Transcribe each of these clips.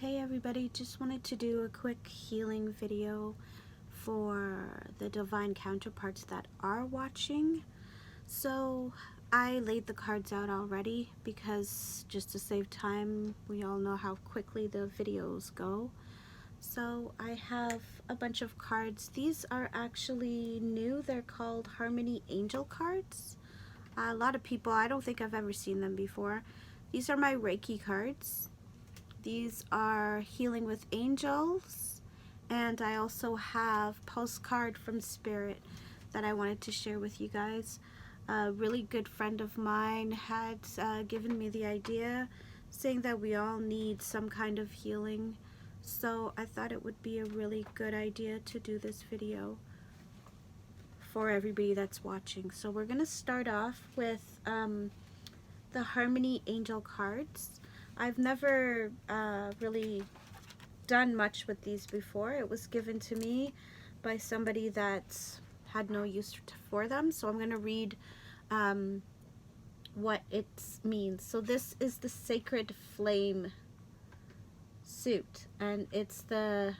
Hey everybody, just wanted to do a quick healing video for the divine counterparts that are watching. So I laid the cards out already because just to save time, we all know how quickly the videos go. So I have a bunch of cards. These are actually new. They're called Harmony Angel cards. A lot of people, I don't think I've ever seen them before. These are my Reiki cards. These are Healing with Angels, and I also have Postcard from Spirit that I wanted to share with you guys. A really good friend of mine had given me the idea, saying that we all need some kind of healing, so I thought it would be a really good idea to do this video for everybody that's watching. So we're going to start off with the Harmony Angel cards. I've never really done much with these before. It was given to me by somebody that had no use for them, so I'm going to read what it means. So this is the Sacred Flame suit, and it's the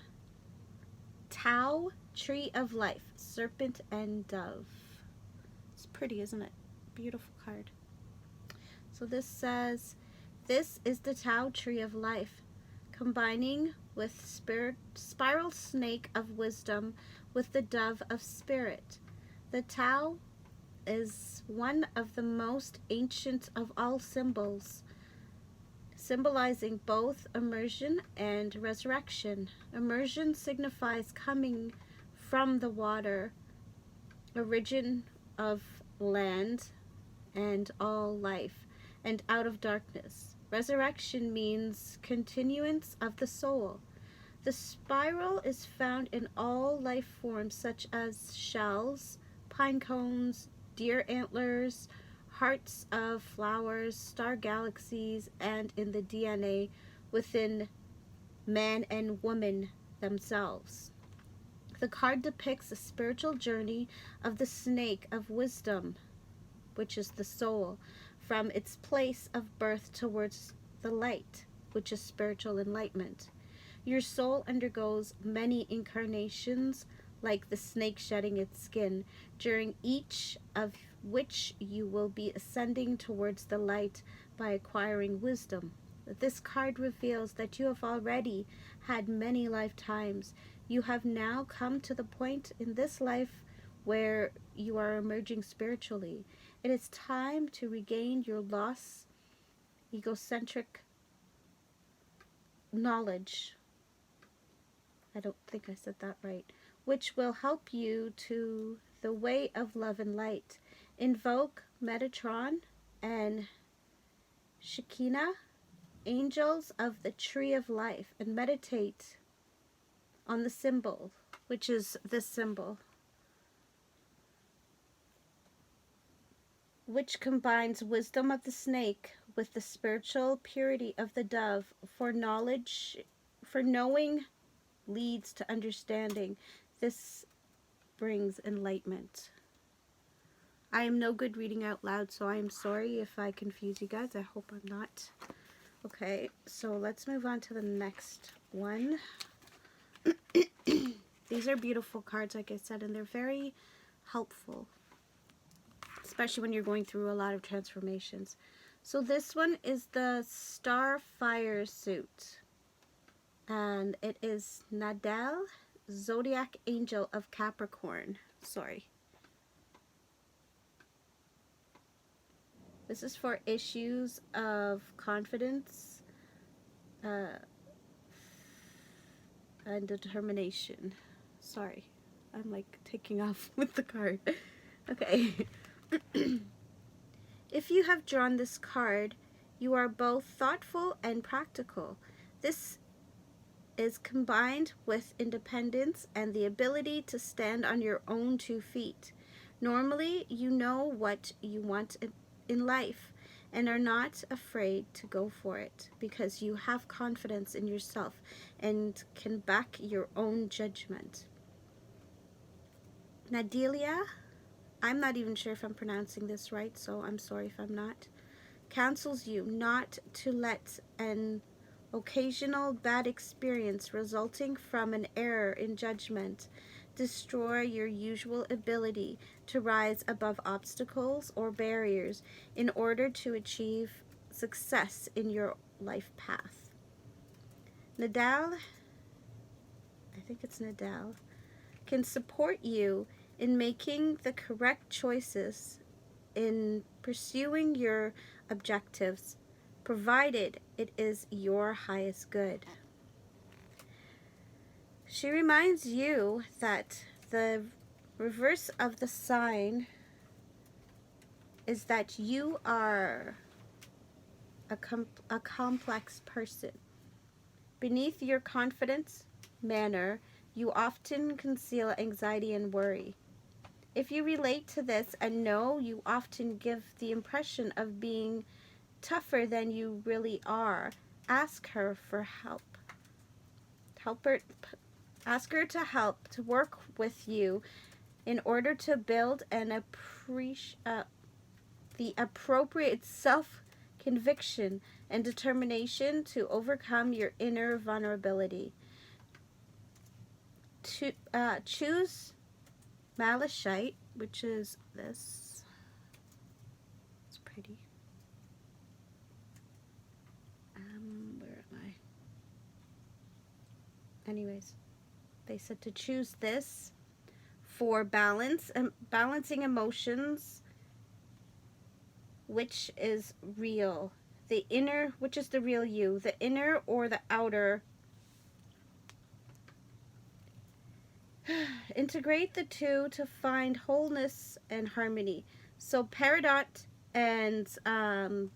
Tao Tree of Life, Serpent and Dove. It's pretty, isn't it? Beautiful card. So this says, this is the Tao Tree of Life, combining with spiral snake of wisdom with the dove of spirit. The Tao is one of the most ancient of all symbols, symbolizing both immersion and resurrection. Immersion signifies coming from the water, origin of land and all life, and out of darkness. Resurrection means continuance of the soul. The spiral is found in all life forms such as shells, pine cones, deer antlers, hearts of flowers, star galaxies, and in the DNA within man and woman themselves. The card depicts a spiritual journey of the snake of wisdom, which is the soul, from its place of birth towards the light, which is spiritual enlightenment. Your soul undergoes many incarnations, like the snake shedding its skin, during each of which you will be ascending towards the light by acquiring wisdom. This card reveals that you have already had many lifetimes. You have now come to the point in this life where you are emerging spiritually. It is time to regain your lost egocentric knowledge. I don't think I said that right. Which will help you to the way of love and light. Invoke Metatron and Shekinah, angels of the Tree of Life, and meditate on the symbol, which is this symbol, which combines wisdom of the snake with the spiritual purity of the dove. For knowing leads to understanding. This brings enlightenment. I am no good reading out loud, so I am sorry if I confuse you guys. I hope I'm not. Okay, so let's move on to the next one. These are beautiful cards, like I said, and they're very helpful, especially when you're going through a lot of transformations. So this one is the Starfire suit, and it is Nadal, Zodiac Angel of Capricorn. Sorry. This is for issues of confidence and determination. Sorry, I'm like taking off with the card. Okay. If you have drawn this card, you are both thoughtful and practical. This is combined with independence and the ability to stand on your own 2 feet. Normally, you know what you want in life and are not afraid to go for it because you have confidence in yourself and can back your own judgment. Nadelia, I'm not even sure if I'm pronouncing this right, so I'm sorry if I'm not, counsels you not to let an occasional bad experience resulting from an error in judgment destroy your usual ability to rise above obstacles or barriers in order to achieve success in your life path. Nadal, I think it's Nadal, can support you in making the correct choices in pursuing your objectives, provided it is your highest good. She reminds you that the reverse of the sign is that you are a complex person. Beneath your confident manner, you often conceal anxiety and worry. If you relate to this and know you often give the impression of being tougher than you really are, ask her for help. Ask her to help to work with you in order to build an the appropriate self-conviction and determination to overcome your inner vulnerability. Choose malachite, which is this. It's pretty. Where am I? Anyways, they said to choose this for balance and balancing emotions, which is real. The inner, which is the real you, the inner or the outer. Integrate the two to find wholeness and harmony. So peridot and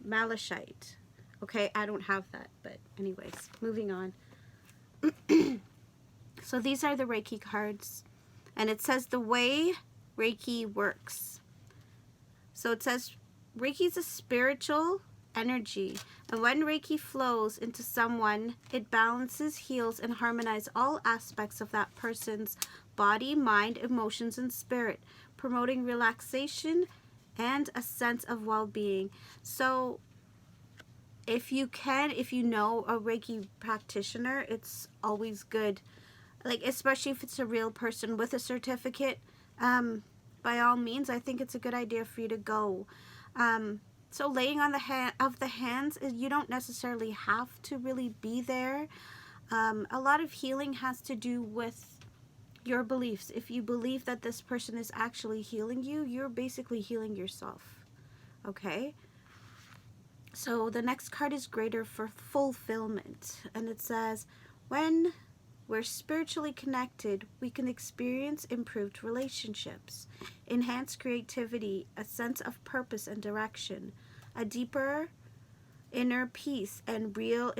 malachite. Okay, I don't have that, but anyways, moving on. So these are the Reiki cards, and it says the way Reiki works. So it says Reiki is a spiritual energy, and when Reiki flows into someone, it balances, heals, and harmonizes all aspects of that person's body, mind, emotions, and spirit, promoting relaxation and a sense of well-being. So if you know a Reiki practitioner, it's always good, like especially if it's a real person with a certificate, by all means, I think it's a good idea for you to go. So laying on the hands, you don't necessarily have to really be there. A lot of healing has to do with your beliefs. If you believe that this person is actually healing you, you're basically healing yourself. Okay? So the next card is greater for fulfillment. And it says, when we're spiritually connected, we can experience improved relationships, enhanced creativity, a sense of purpose and direction, a deeper inner peace, and real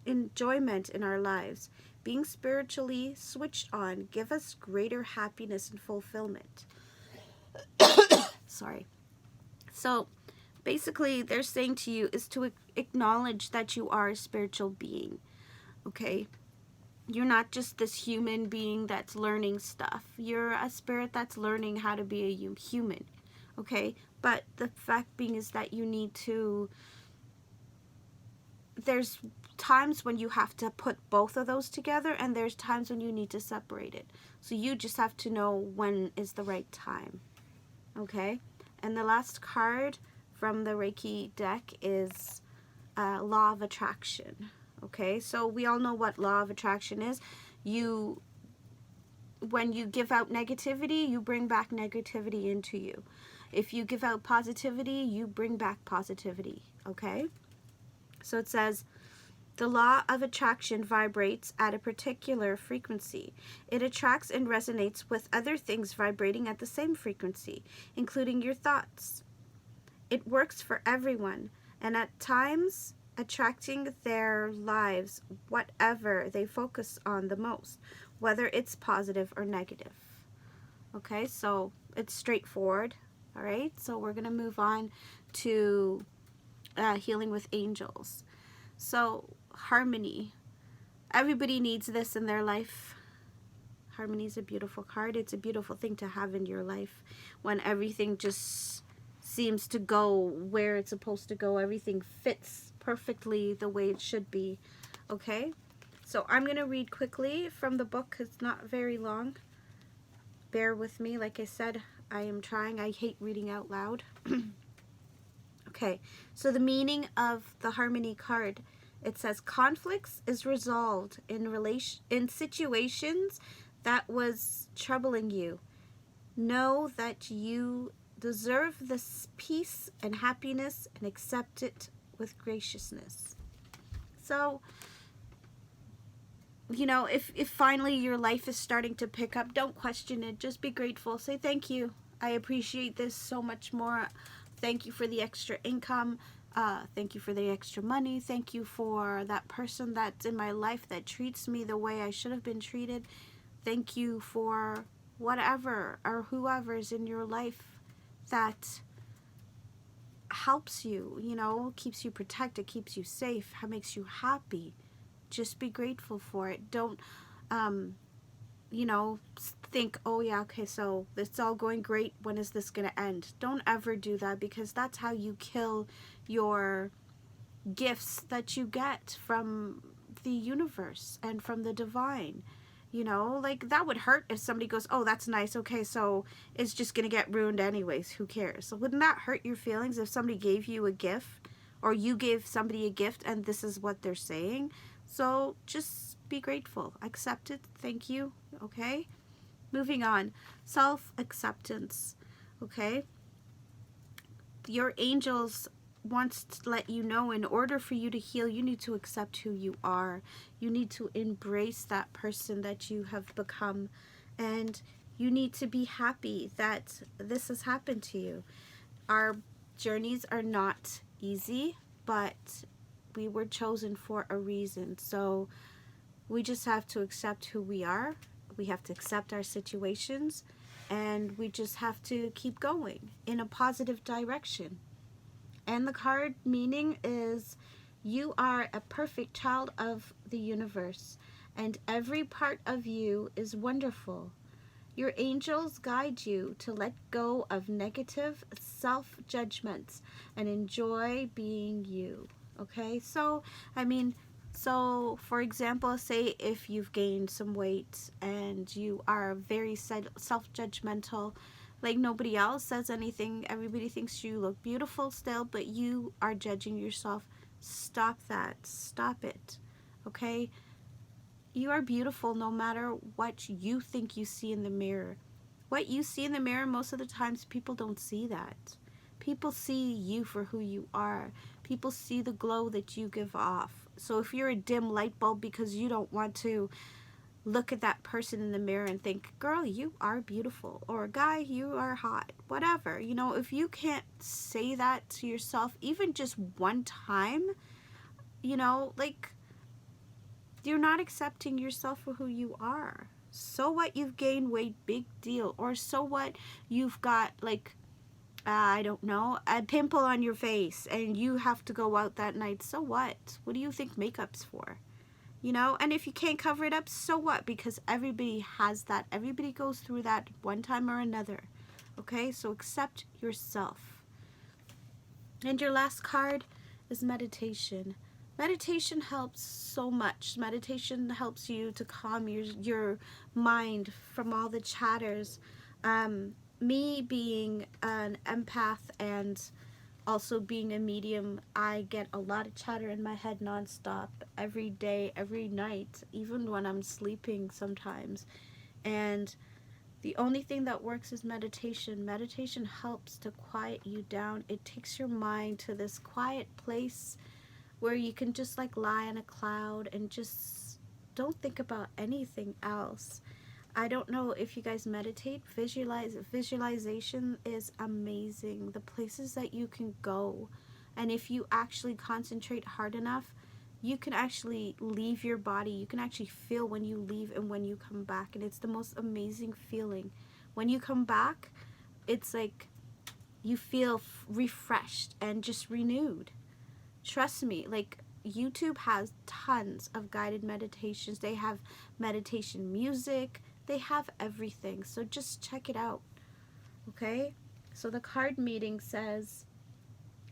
enjoyment in our lives. Being spiritually switched on give us greater happiness and fulfillment. Sorry. So basically they're saying to you is to acknowledge that you are a spiritual being. Okay? You're not just this human being that's learning stuff. You're a spirit that's learning how to be a human. Okay? But the fact being is that you need to, there's times when you have to put both of those together, and there's times when you need to separate it. So you just have to know when is the right time. Okay? And the last card from the Reiki deck is Law of Attraction. Okay? So we all know what Law of Attraction is. When you give out negativity, you bring back negativity into you. If you give out positivity, you bring back positivity. Okay? So it says, the law of attraction vibrates at a particular frequency. It attracts and resonates with other things vibrating at the same frequency, including your thoughts. It works for everyone, and at times attracting their lives whatever they focus on the most, whether it's positive or negative. Okay, so it's straightforward. All right, so we're going to move on to healing with angels. So harmony. Everybody needs this in their life. Harmony is a beautiful card. It's a beautiful thing to have in your life when everything just seems to go where it's supposed to go. Everything fits perfectly the way it should be. Okay? So I'm going to read quickly from the book. It's not very long. Bear with me. Like I said, I am trying. I hate reading out loud. Okay, so the meaning of the Harmony card, it says conflicts is resolved in situations that was troubling you. Know that you deserve this peace and happiness and accept it with graciousness. So, you know, if finally your life is starting to pick up, don't question it. Just be grateful. Say thank you. I appreciate this so much more. Thank you for the extra income. Thank you for the extra money. Thank you for that person that's in my life that treats me the way I should have been treated. Thank you for whatever or whoever's in your life that helps you, you know, keeps you protected, keeps you safe, makes you happy. Just be grateful for it. Don't, you know, think, oh yeah, okay, so it's all going great. When is this going to end? Don't ever do that, because that's how you kill your gifts that you get from the universe and from the divine. You know, like that would hurt if somebody goes, oh, that's nice. Okay, so it's just going to get ruined anyways. Who cares? So wouldn't that hurt your feelings if somebody gave you a gift, or you gave somebody a gift and this is what they're saying? So just be grateful. Accept it. Thank you. Okay? Moving on. Self-acceptance. Okay? Your angels wants to let you know, in order for you to heal, you need to accept who you are. You need to embrace that person that you have become. And you need to be happy that this has happened to you. Our journeys are not easy, but we were chosen for a reason. So we just have to accept who we are. We have to accept our situations, and we just have to keep going in a positive direction. And the card meaning is, you are a perfect child of the universe, and every part of you is wonderful. Your angels guide you to let go of negative self-judgments and enjoy being you. Okay, so, I mean, so for example, say if you've gained some weight and you are very self-judgmental, like nobody else says anything, everybody thinks you look beautiful still, but you are judging yourself. Stop that. Stop it. Okay? You are beautiful no matter what you think you see in the mirror. What you see in the mirror, most of the times people don't see that. People see you for who you are. People see the glow that you give off. So if you're a dim light bulb because you don't want to look at that person in the mirror and think, girl, you are beautiful, or guy, you are hot, whatever. You know, if you can't say that to yourself even just one time, you know, like, you're not accepting yourself for who you are. So what, you've gained weight, big deal. Or so what, you've got like, I don't know, a pimple on your face and you have to go out that night. So what? What do you think makeup's for? You know, and if you can't cover it up, so what? Because everybody has that. Everybody goes through that one time or another. Okay, so accept yourself. And your last card is meditation. Meditation helps so much. Meditation helps you to calm your mind from all the chatters. Me being an empath and also being a medium, I get a lot of chatter in my head nonstop, every day, every night, even when I'm sleeping sometimes. And the only thing that works is meditation. Meditation helps to quiet you down. It takes your mind to this quiet place where you can just like lie on a cloud and just don't think about anything else. I don't know if you guys meditate. Visualization is amazing. The places that you can go. And if you actually concentrate hard enough, you can actually leave your body. You can actually feel when you leave and when you come back. And it's the most amazing feeling. When you come back, it's like you feel refreshed and just renewed. Trust me, like, YouTube has tons of guided meditations. They have meditation music. They have everything. So just check it out. Okay? So the card meeting says,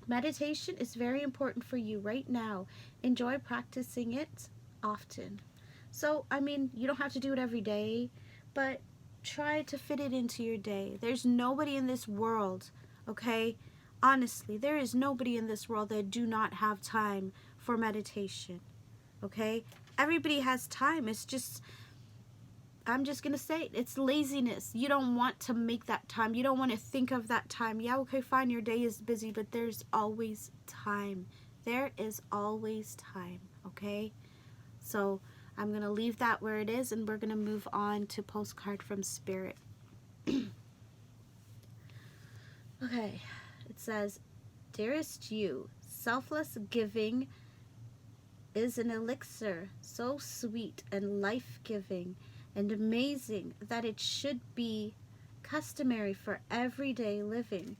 Meditation is very important for you right now. Enjoy practicing it often. So, I mean, you don't have to do it every day, but try to fit it into your day. There's nobody in this world, okay? Honestly, there is nobody in this world that do not have time for meditation, okay? Everybody has time. It's just, I'm just going to say it, it's laziness. You don't want to make that time. You don't want to think of that time. Yeah, okay, fine, your day is busy, but there's always time. There is always time, okay? So I'm going to leave that where it is, and we're going to move on to Postcard from Spirit. Okay, it says, Dearest you, selfless giving is an elixir so sweet and life-giving and amazing that it should be customary for everyday living.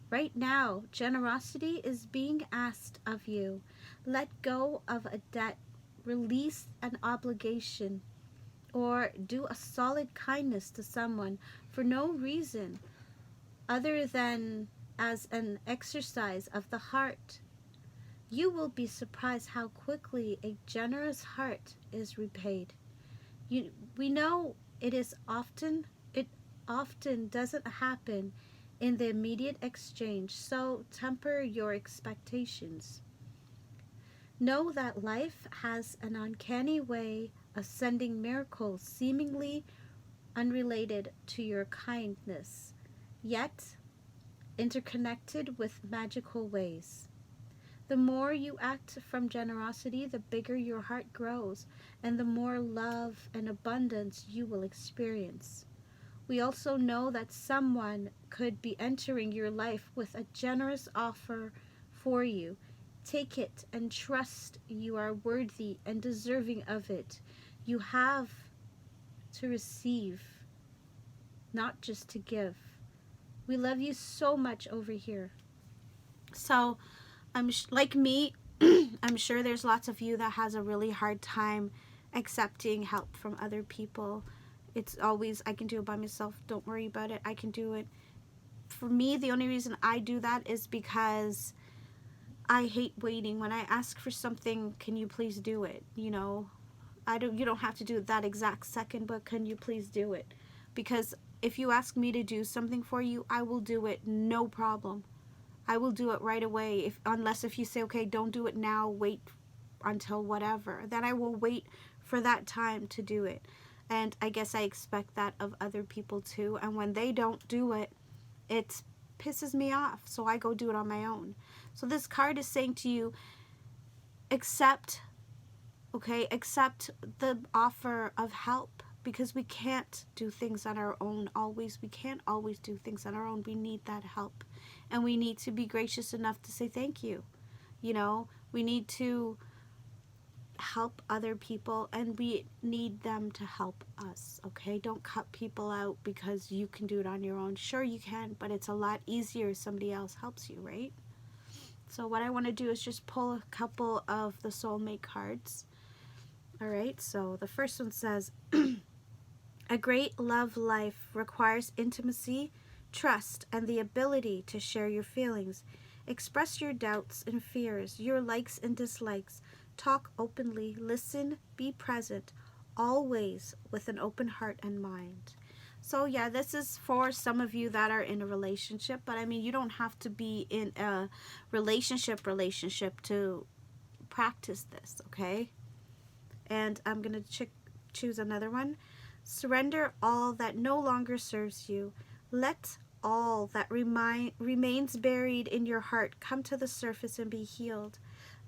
Right now, generosity is being asked of you. Let go of a debt, release an obligation, or do a solid kindness to someone for no reason other than as an exercise of the heart. You will be surprised how quickly a generous heart is repaid. We know it often doesn't happen in the immediate exchange, so temper your expectations. Know that life has an uncanny way of sending miracles seemingly unrelated to your kindness, yet interconnected with magical ways. The more you act from generosity, the bigger your heart grows, and the more love and abundance you will experience. We also know that someone could be entering your life with a generous offer for you. Take it and trust you are worthy and deserving of it. You have to receive, not just to give. We love you so much over here. So, like me, I'm sure there's lots of you that has a really hard time accepting help from other people. It's always, I can do it by myself. Don't worry about it. I can do it. For me, the only reason I do that is because I hate waiting. When I ask for something, can you please do it? You know, you don't have to do it that exact second, but can you please do it? Because if you ask me to do something for you, I will do it, no problem. I will do it right away, unless if you say, okay, don't do it now, wait until whatever. Then I will wait for that time to do it. And I guess I expect that of other people too. And when they don't do it, it pisses me off. So I go do it on my own. So this card is saying to you, accept the offer of help. Because we can't do things on our own always. We can't always do things on our own. We need that help. And we need to be gracious enough to say thank you. You know, we need to help other people, and we need them to help us, okay? Don't cut people out because you can do it on your own. Sure, you can, but it's a lot easier if somebody else helps you, right? So what I want to do is just pull a couple of the soulmate cards. All right, so the first one says, a great love life requires intimacy, trust, and the ability to share your feelings. Express your doubts and fears, your likes and dislikes. Talk openly, listen, be present, always with an open heart and mind. So yeah, this is for some of you that are in a relationship, but I mean, you don't have to be in a relationship to practice this, okay? And I'm going to choose another one. Surrender all that no longer serves you. Let all that remains buried in your heart come to the surface and be healed.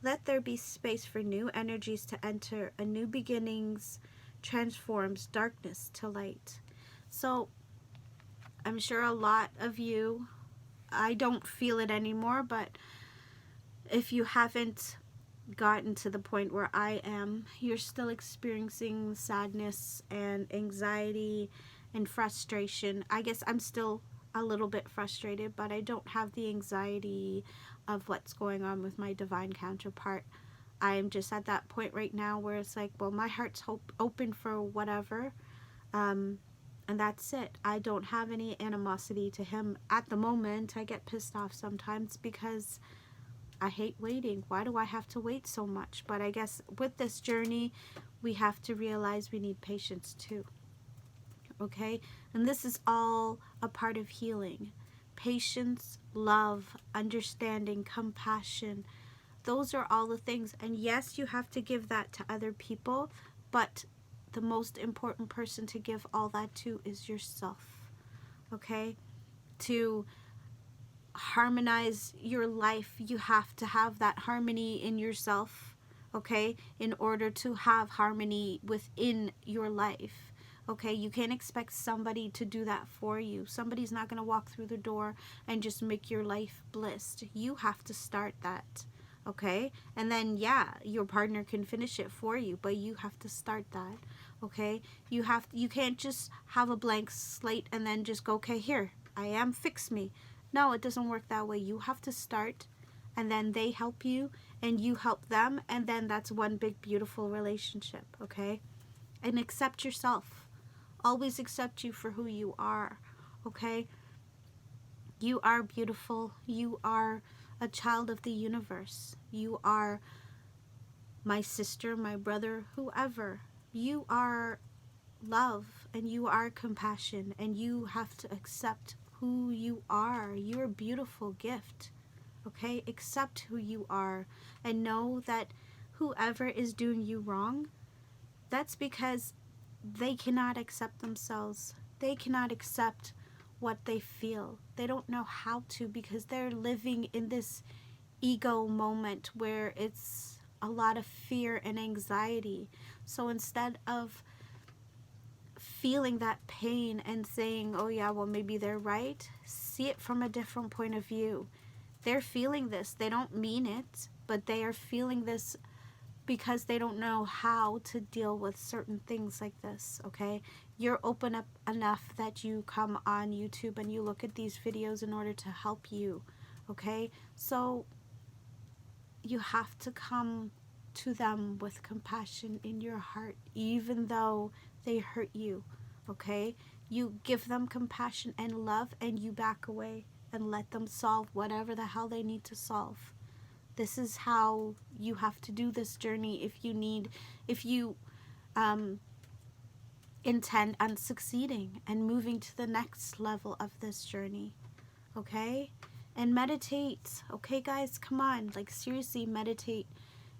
Let there be space for new energies to enter. A new beginnings transforms darkness to light. So I'm sure a lot of you, I don't feel it anymore, but if you haven't gotten to the point where I am, you're still experiencing sadness and anxiety and frustration. I guess I'm still a little bit frustrated, but I don't have the anxiety of what's going on with my divine counterpart. I'm just at that point right now where it's like, well, my heart's open for whatever, and that's it. I don't have any animosity to him at the moment. I get pissed off sometimes because I hate waiting. Why do I have to wait so much? But I guess with this journey, we have to realize we need patience too. Okay? And this is all a part of healing. Patience, love, understanding, compassion. Those are all the things. And yes, you have to give that to other people, but the most important person to give all that to is yourself. Okay? To harmonize your life, you have to have that harmony in yourself, okay, in order to have harmony within your life. Okay, you can't expect somebody to do that for you. Somebody's not going to walk through the door and just make your life blissed. You have to start that. Okay, and then yeah, your partner can finish it for you, but you have to start that. Okay, you can't just have a blank slate and then just go, okay, here I am, fix me. No, it doesn't work that way. You have to start, and then they help you, and you help them, and then that's one big, beautiful relationship, okay? And accept yourself. Always accept you for who you are, okay? You are beautiful. You are a child of the universe. You are my sister, my brother, whoever. You are love, and you are compassion, and you have to accept who you are. You're a beautiful gift. Okay? Accept who you are and know that whoever is doing you wrong, that's because they cannot accept themselves. They cannot accept what they feel. They don't know how to because they're living in this ego moment where it's a lot of fear and anxiety. So instead of feeling that pain and saying, oh yeah, well maybe they're right, see it from a different point of view. They're feeling this. They don't mean it, but they are feeling this because they don't know how to deal with certain things like this, okay? You're open up enough that you come on YouTube and you look at these videos in order to help you, okay? So you have to come to them with compassion in your heart, even though they hurt you, okay? You give them compassion and love, and you back away and let them solve whatever the hell they need to solve. This is how you have to do this journey if you intend on succeeding and moving to the next level of this journey, okay? And meditate, okay guys, come on, like seriously meditate.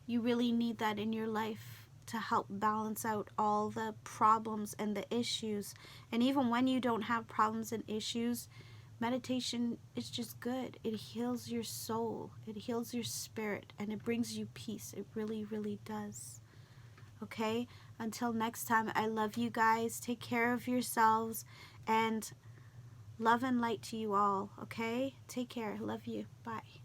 You really need that in your life to help balance out all the problems and the issues. And even when you don't have problems and issues, meditation is just good. It heals your soul, it heals your spirit, and it brings you peace. It really, really does. Okay? Until next time, I love you guys. Take care of yourselves, and love and light to you all. Okay? Take care. Love you. Bye.